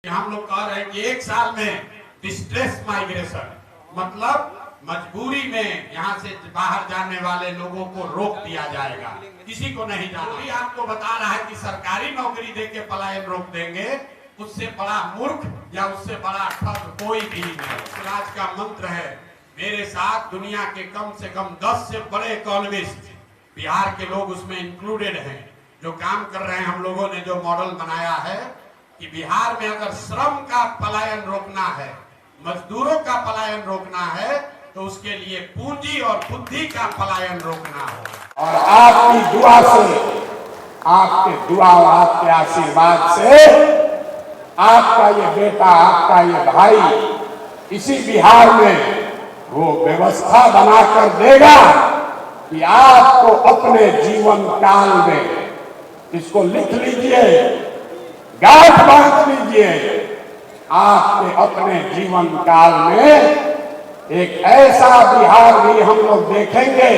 हम लोग कह रहे हैं कि एक साल में डिस्ट्रेस माइग्रेशन मतलब मजबूरी में यहाँ से बाहर जाने वाले लोगों को रोक दिया जाएगा, किसी को नहीं जाना। अभी आपको बता रहा है कि सरकारी नौकरी देके पलायन रोक देंगे, उससे बड़ा मूर्ख या उससे बड़ा ठग कोई भी नहीं। स्वराज का मंत्र है, मेरे साथ दुनिया के कम से कम 10 से बड़े इकोनॉमिस्ट, बिहार के लोग उसमें इंक्लूडेड हैं, जो काम कर रहे हैं। हम लोगों ने जो मॉडल बनाया है कि बिहार में अगर श्रम का पलायन रोकना है, मजदूरों का पलायन रोकना है, तो उसके लिए पूंजी और बुद्धि का पलायन रोकना होगा। और आपकी दुआ से, आपके दुआ और आपके आशीर्वाद से आपका ये बेटा, आपका ये भाई इसी बिहार में वो व्यवस्था बनाकर देगा कि आपको अपने जीवन काल में, इसको लिख लीजिए, गांठ बांध लीजिए, आपके अपने जीवन काल में एक ऐसा बिहार भी हम लोग देखेंगे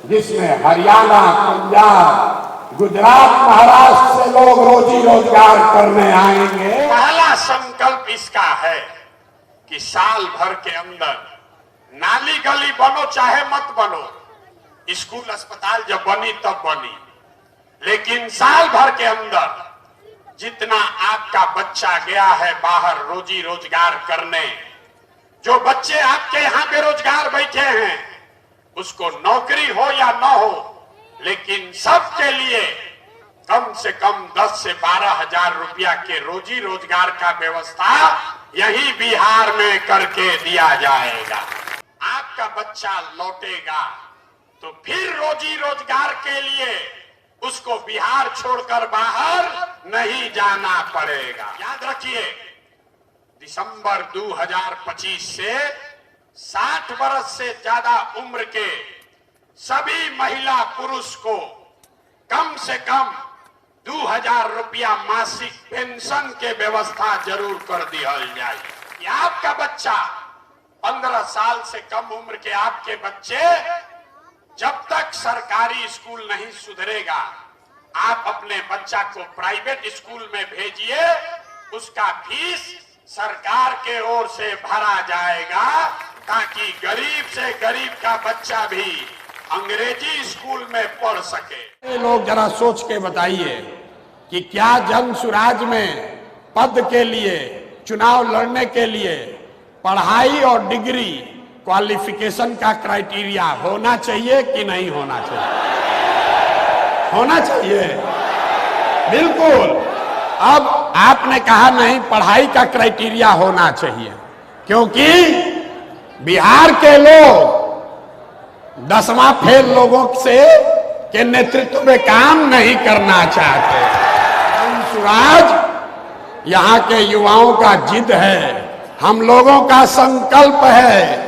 जिसमें हरियाणा, पंजाब, गुजरात, महाराष्ट्र से लोग रोजी रोजगार करने आएंगे। पहला संकल्प इसका है कि साल भर के अंदर नाली गली बनो चाहे मत बनो, स्कूल अस्पताल जब बनी तब बनी, लेकिन साल भर के अंदर जितना आपका बच्चा गया है बाहर रोजी रोजगार करने, जो बच्चे आपके यहाँ बेरोजगार बैठे हैं, उसको नौकरी हो या न हो, लेकिन सबके लिए कम से कम 10 से 12 हजार रुपया के रोजी रोजगार का व्यवस्था यही बिहार में करके दिया जाएगा। आपका बच्चा लौटेगा तो फिर रोजी रोजगार के लिए उसको बिहार छोड़कर बाहर नहीं जाना पड़ेगा। याद रखिए, दिसंबर 2025 से 60 वर्ष से ज्यादा उम्र के सभी महिला पुरुष को कम से कम 2000 रुपया मासिक पेंशन के व्यवस्था जरूर कर दिया जाए। कि आपका बच्चा 15 साल से कम उम्र के आपके बच्चे जब तक सरकारी स्कूल नहीं सुधरेगा, आप अपने बच्चा को प्राइवेट स्कूल में भेजिए, उसका फीस सरकार के ओर से भरा जाएगा, ताकि गरीब से गरीब का बच्चा भी अंग्रेजी स्कूल में पढ़ सके। लोग जरा सोच के बताइए कि क्या जन सुराज में पद के लिए, चुनाव लड़ने के लिए पढ़ाई और डिग्री, क्वालिफिकेशन का क्राइटेरिया होना चाहिए कि नहीं होना चाहिए? होना चाहिए, बिल्कुल। अब आपने कहा नहीं, पढ़ाई का क्राइटेरिया होना चाहिए, क्योंकि बिहार के लोग 10वां फेल लोगों से के नेतृत्व में काम नहीं करना चाहते। स्वराज यहाँ के युवाओं का जिद है, हम लोगों का संकल्प है,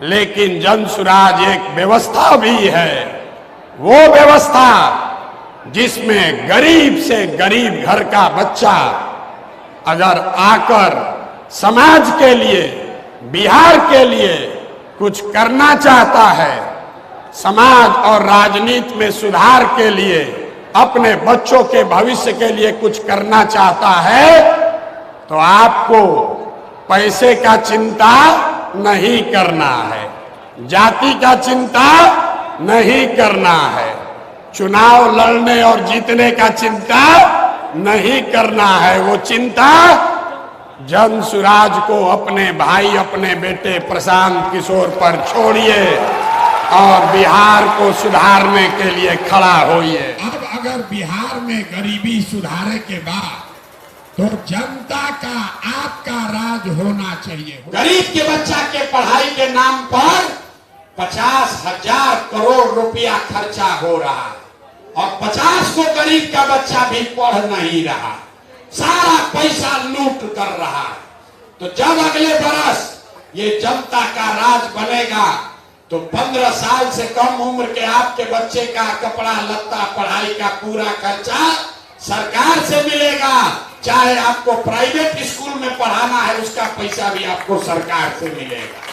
लेकिन जन सुराज एक व्यवस्था भी है, वो व्यवस्था जिसमें गरीब से गरीब घर का बच्चा अगर आकर समाज के लिए, बिहार के लिए कुछ करना चाहता है, समाज और राजनीति में सुधार के लिए, अपने बच्चों के भविष्य के लिए कुछ करना चाहता है, तो आपको पैसे का चिंता नहीं करना है, जाति का चिंता नहीं करना है, चुनाव लड़ने और जीतने का चिंता नहीं करना है। वो चिंता जन सुराज को, अपने भाई, अपने बेटे प्रशांत किशोर पर छोड़िए और बिहार को सुधारने के लिए खड़ा होइए। अब अगर बिहार में गरीबी सुधारे के बाद तो जनता का, आपका राज होना चाहिए। गरीब के बच्चा के पढ़ाई के नाम पर 50,000 करोड़ रुपया खर्चा हो रहा है, और 50 को गरीब का बच्चा भी पढ़ नहीं रहा, सारा पैसा लूट कर रहा है। तो जब अगले बरस ये जनता का राज बनेगा, तो 15 साल से कम उम्र के आपके बच्चे का कपड़ा लत्ता, पढ़ाई का पूरा खर्चा सरकार से मिलेगा। चाहे आपको प्राइवेट स्कूल में पढ़ाना है, उसका पैसा भी आपको सरकार से मिलेगा।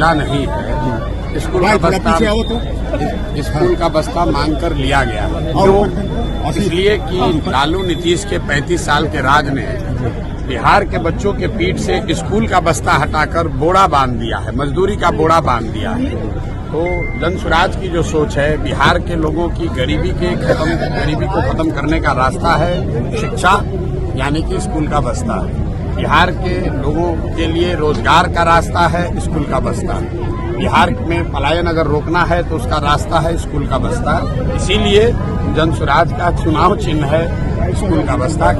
मिला नहीं है। स्कूल का बस्ता स्कूल का बस्ता मांग कर लिया गया, जो इसलिए कि लालू नीतीश के 35 साल के राज ने बिहार के बच्चों के पीठ से स्कूल का बस्ता हटाकर बोरा बांध दिया है, मजदूरी का बोरा बांध दिया है। तो जन स्वराज की जो सोच है, बिहार के लोगों की गरीबी को खत्म करने का रास्ता है शिक्षा, यानी कि स्कूल का बस्ता। बिहार के लोगों के लिए रोजगार का रास्ता है स्कूल का बस्ता। बिहार में पलायन अगर रोकना है तो उसका रास्ता है स्कूल का बस्ता। इसीलिए जन स्वराज का चुनाव चिन्ह है स्कूल का बस्ता।